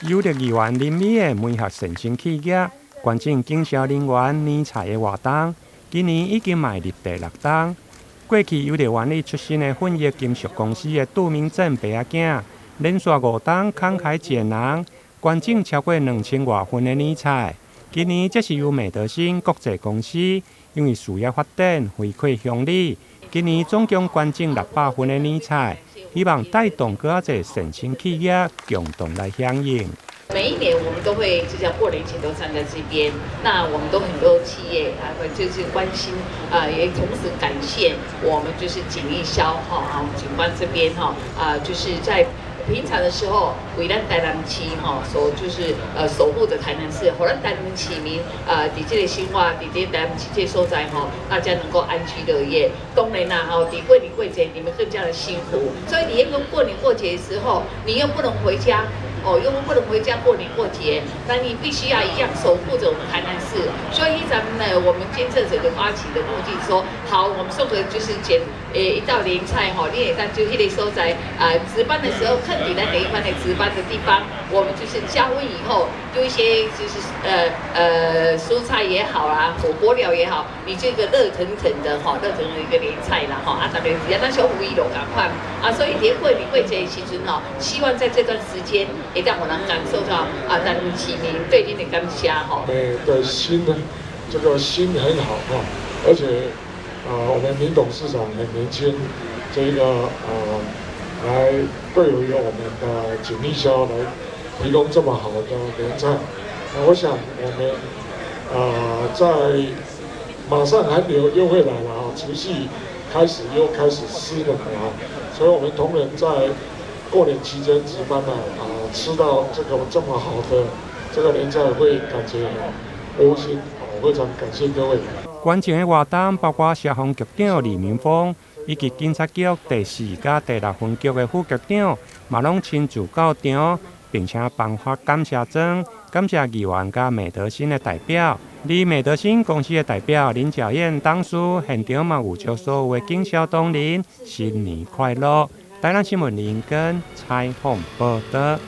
有的议员林美的梅合诚心企业，关键经销人员年菜的活动，今年已经卖入第6档。过去有的原理出身的粉叶金属公司的杜明正爸仔囝，连续5档慷慨解囊，捐赠超过2000多份的年菜。今年则是由美德兴国际公司因为事业发展回馈乡里，今年总共捐赠600份的年菜。希望带动更多省亲企业共同来响应。每一年我们都会就像过年前都站在这边，那我们都很多企业就是关心也同时感谢我们就是锦义消警官这边就是在平常的时候，为咱台南市所就是守护着台南市，让咱台南市民在这个生活，在这台南市这所在大家能够安居乐业。当然啦在过年过节你们更加的辛苦，所以你因为过年过节的时候，你又不能回家。又不能回家过年过节，那你必须要一样守护着我们台南市。所以咱们我们监测者的发起的目的说，好，我们送的就是一道年菜你也看就迄个所在值班的时候，看你在哪一班的值班的地方，我们就是加温以后，有一些就是蔬菜也好啦，火锅料也好，你这个热腾腾的热腾腾的一个年菜啦当然只要咱小五一楼赶快所以过年过节的时阵希望在这段时间。会让我能感受到咱们市民对您的感谢的心呢，这个心很好而且我们林董事长很年轻，这个来对于我们的锦义消来提供这么好的年菜，我想我们在马上寒流又会来了除夕又开始湿冷了所以我们同仁在过年期间值班吃到这么好的这个年菜，会感觉窝心。非常感谢各位。捐赠的活动包括消防局长李明峰以及警察局第4甲第6分局的副局长，嘛拢亲自到场，并且颁发感谢状，感谢议员甲美德兴的代表。而美德兴公司的代表林小燕董事现场嘛有祝所有的警消同仁新年快乐。台南新闻林根采访报道。